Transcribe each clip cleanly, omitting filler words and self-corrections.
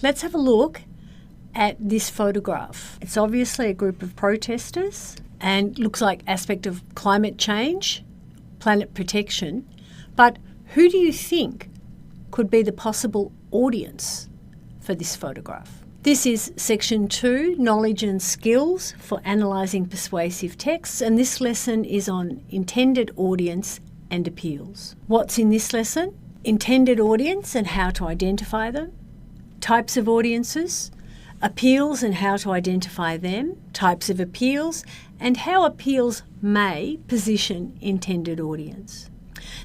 Let's have a look at this photograph. It's obviously a group of protesters and looks like aspect of climate change, planet protection. But who do you think could be the possible audience for this photograph? This is Section 2, Knowledge and Skills for Analysing Persuasive Texts, and this lesson is on intended audience and appeals. What's in this lesson? Intended audience and how to identify them, types of audiences, appeals and how to identify them, types of appeals, and how appeals may position intended audience.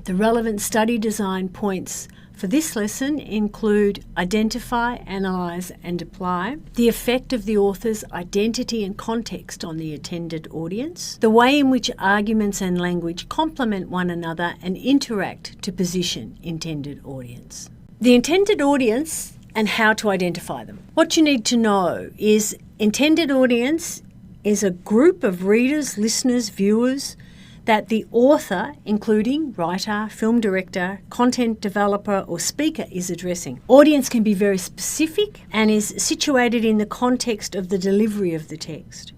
The relevant study design points for this lesson include identify, analyse and apply, the effect of the author's identity and context on the intended audience, the way in which arguments and language complement one another and interact to position intended audience. The intended audience and how to identify them. What you need to know is intended audience is a group of readers, listeners, viewers that the author, including writer, film director, content developer or speaker, is addressing. Audience can be very specific and is situated in the context of the delivery of the text.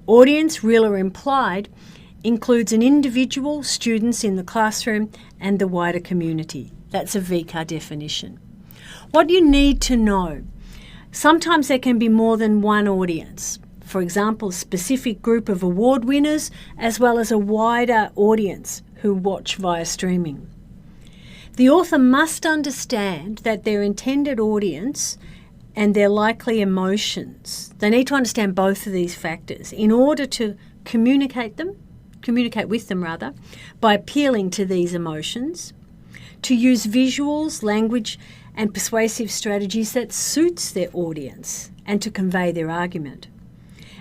Audience, real or implied, includes an individual, students in the classroom and the wider community. That's a VCA definition. What you need to know, sometimes there can be more than one audience. For example, a specific group of award winners as well as a wider audience who watch via streaming. The author must understand that their intended audience and their likely emotions, they need to understand both of these factors in order to communicate with them by appealing to these emotions, to use visuals, language and persuasive strategies that suits their audience and to convey their argument.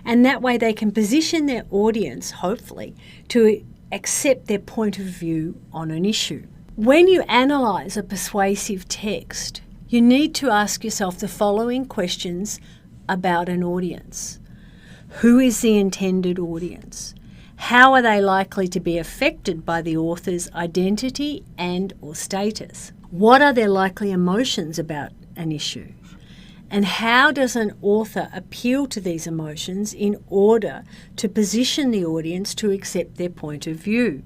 And that way they can position their audience, hopefully, to accept their point of view on an issue. When you analyse a persuasive text, you need to ask yourself the following questions about an audience. Who is the intended audience? How are they likely to be affected by the author's identity and or status? What are their likely emotions about an issue? And how does an author appeal to these emotions in order to position the audience to accept their point of view?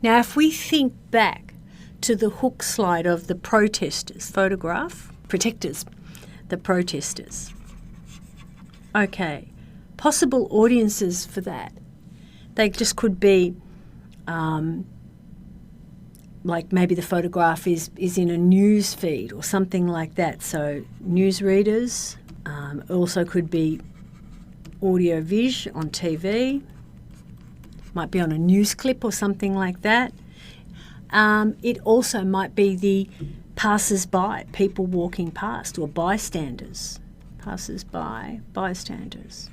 Now, if we think back to the hook slide of the protesters photograph, the protesters. Okay, possible audiences for that. They just could be like maybe the photograph is in a news feed or something like that. So news readers, also could be audio vis on TV, might be on a news clip or something like that. It also might be the passers-by, people walking past, or bystanders, passers-by, bystanders.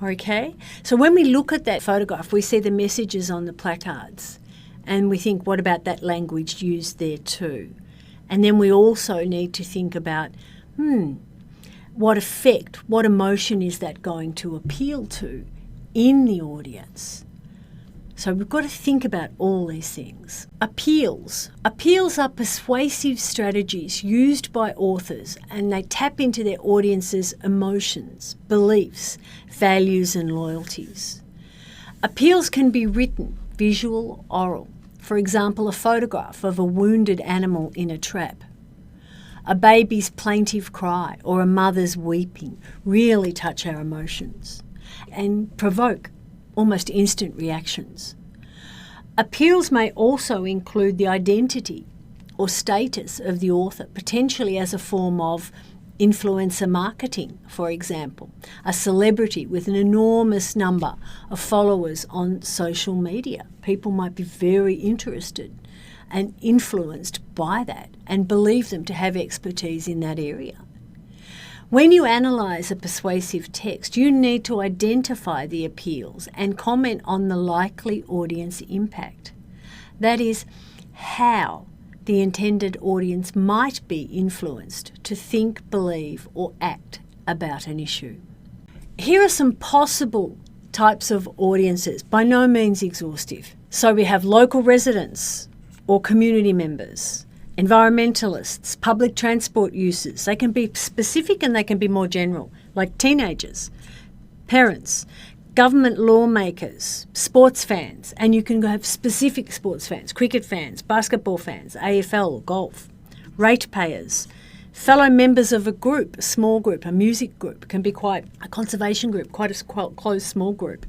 Okay, so when we look at that photograph, we see the messages on the placards. And we think, what about that language used there too? And then we also need to think about, what effect, what emotion is that going to appeal to in the audience? So we've got to think about all these things. Appeals. Appeals are persuasive strategies used by authors, and they tap into their audience's emotions, beliefs, values and loyalties. Appeals can be written, visual, oral. For example, a photograph of a wounded animal in a trap. A baby's plaintive cry or a mother's weeping really touch our emotions and provoke almost instant reactions. Appeals may also include the identity or status of the author, potentially as a form of influencer marketing, for example, a celebrity with an enormous number of followers on social media. People might be very interested and influenced by that and believe them to have expertise in that area. When you analyse a persuasive text, you need to identify the appeals and comment on the likely audience impact. That is, how the intended audience might be influenced to think, believe or act about an issue. Here are some possible types of audiences, by no means exhaustive. So we have local residents or community members, environmentalists, public transport users. They can be specific and they can be more general, like teenagers, parents, government lawmakers, sports fans, and you can have specific sports fans, cricket fans, basketball fans, AFL, golf, ratepayers, fellow members of a group, a small group, a music group, can be quite a conservation group, quite a close small group,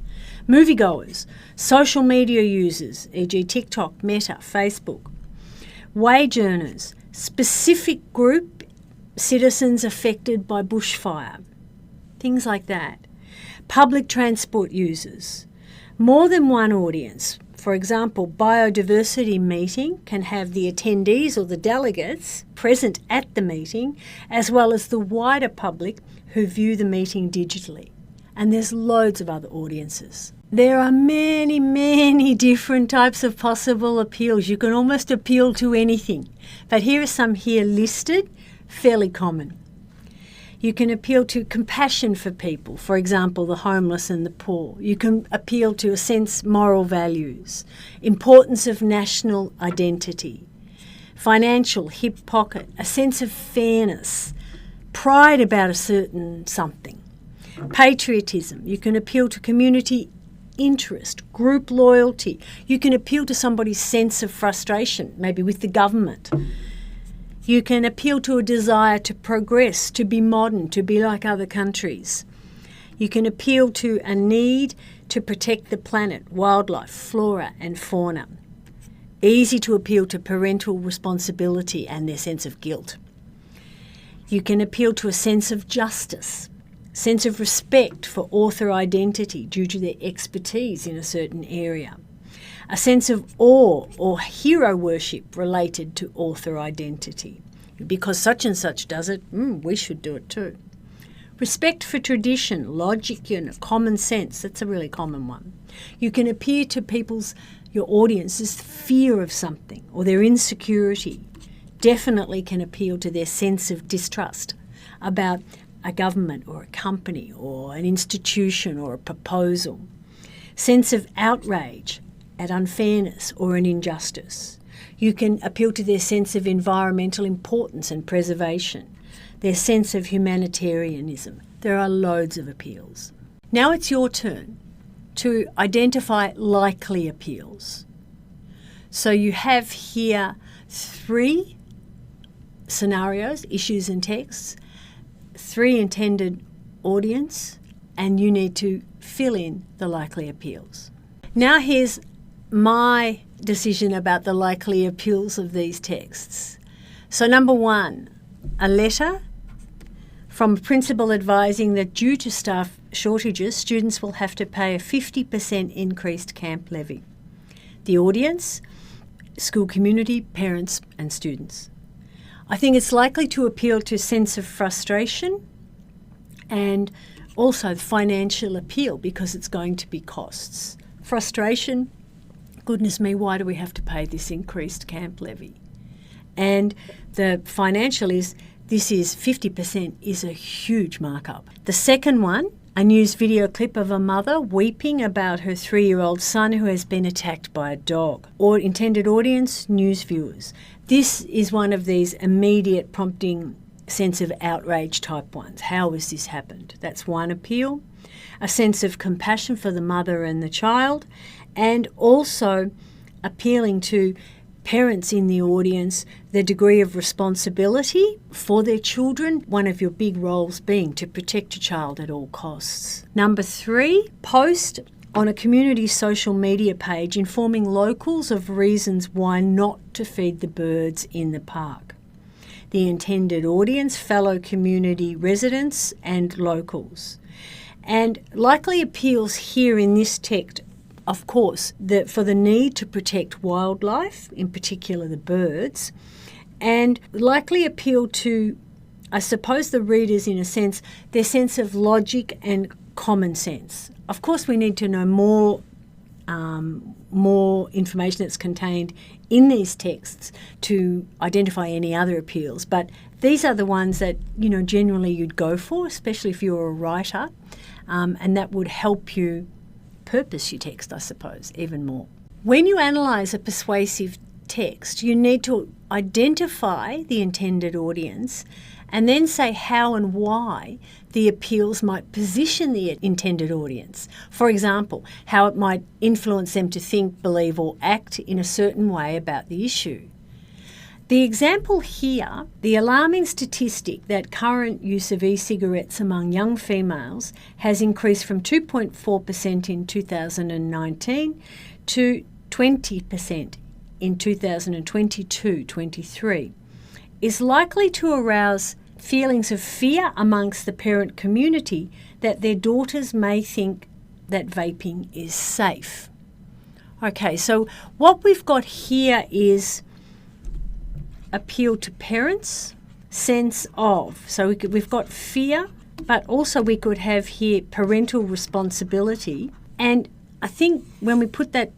moviegoers, social media users, e.g. TikTok, Meta, Facebook, wage earners, specific group, citizens affected by bushfire, things like that. Public transport users, more than one audience. For example, biodiversity meeting can have the attendees or the delegates present at the meeting, as well as the wider public who view the meeting digitally. And there's loads of other audiences. There are many, many different types of possible appeals. You can almost appeal to anything. But here are some here listed, fairly common. You can appeal to compassion for people, for example, the homeless and the poor. You can appeal to a sense moral values, importance of national identity, financial, hip pocket, a sense of fairness, pride about a certain something, patriotism. You can appeal to community interest, group loyalty. You can appeal to somebody's sense of frustration, maybe with the government. You can appeal to a desire to progress, to be modern, to be like other countries. You can appeal to a need to protect the planet, wildlife, flora and fauna. Easy to appeal to parental responsibility and their sense of guilt. You can appeal to a sense of justice, sense of respect for author identity due to their expertise in a certain area. A sense of awe or hero worship related to author identity. Because such and such does it, we should do it too. Respect for tradition, logic and common sense, that's a really common one. You can appeal to your audience's fear of something or their insecurity. Definitely can appeal to their sense of distrust about a government or a company or an institution or a proposal. Sense of outrage at unfairness or an injustice. You can appeal to their sense of environmental importance and preservation, their sense of humanitarianism. There are loads of appeals. Now it's your turn to identify likely appeals. So you have here 3 scenarios, issues and texts, 3 intended audience, and you need to fill in the likely appeals. Now here's my decision about the likely appeals of these texts. So number 1, a letter from a principal advising that due to staff shortages, students will have to pay a 50% increased camp levy. The audience, school community, parents and students. I think it's likely to appeal to a sense of frustration and also financial appeal because it's going to be costs. Frustration, goodness me, why do we have to pay this increased camp levy? And the financial is, this is 50% is a huge markup. The second one, a news video clip of a mother weeping about her 3-year-old son who has been attacked by a dog. Or intended audience, news viewers. This is one of these immediate prompting sense of outrage type ones. How has this happened? That's one appeal. A sense of compassion for the mother and the child, and also appealing to parents in the audience, the degree of responsibility for their children, one of your big roles being to protect your child at all costs. Number 3, post on a community social media page informing locals of reasons why not to feed the birds in the park. The intended audience, fellow community residents and locals. And likely appeals here in this text, of course, for the need to protect wildlife, in particular the birds, and likely appeal to, I suppose, the readers in a sense, their sense of logic and common sense. Of course, we need to know more information that's contained in these texts to identify any other appeals, but these are the ones that, generally you'd go for, especially if you're a writer, and that would help you purpose your text, I suppose, even more. When you analyse a persuasive text, you need to identify the intended audience and then say how and why the appeals might position the intended audience. For example, how it might influence them to think, believe, or act in a certain way about the issue. The example here, the alarming statistic that current use of e-cigarettes among young females has increased from 2.4% in 2019 to 20% in 2022-23, is likely to arouse feelings of fear amongst the parent community that their daughters may think that vaping is safe. Okay, so what we've got here is appeal to parents, sense of. So we've got fear, but also we could have here parental responsibility. And I think when we put that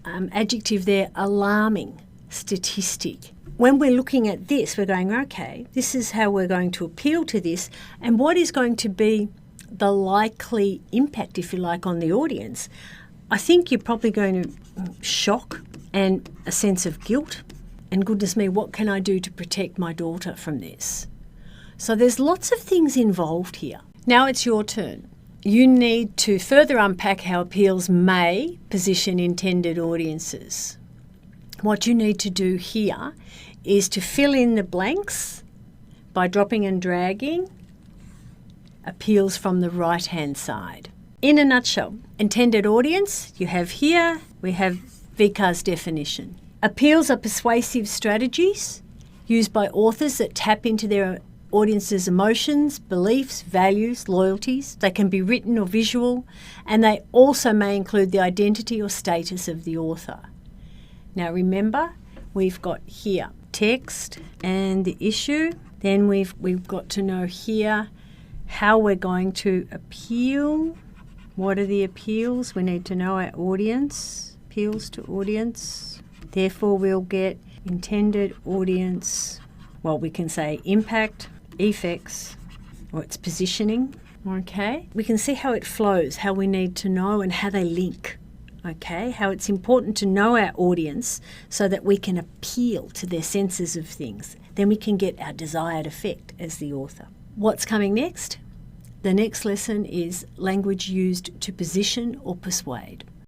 adjective there, alarming statistic, when we're looking at this, we're going, okay, this is how we're going to appeal to this, and what is going to be the likely impact, if you like, on the audience. I think you're probably going to shock and a sense of guilt. And goodness me, what can I do to protect my daughter from this? So there's lots of things involved here. Now it's your turn. You need to further unpack how appeals may position intended audiences. What you need to do here is to fill in the blanks by dropping and dragging appeals from the right-hand side. In a nutshell, intended audience, you have here, we have VCA's definition. Appeals are persuasive strategies used by authors that tap into their audience's emotions, beliefs, values, loyalties. They can be written or visual, and they also may include the identity or status of the author. Now remember, we've got here text and the issue. Then we've got to know here how we're going to appeal. What are the appeals? We need to know our audience, appeals to audience. Therefore, we'll get intended audience. Well, we can say impact, effects, or its positioning. Okay, we can see how it flows, how we need to know and how they link. Okay, how it's important to know our audience so that we can appeal to their senses of things. Then we can get our desired effect as the author. What's coming next? The next lesson is language used to position or persuade.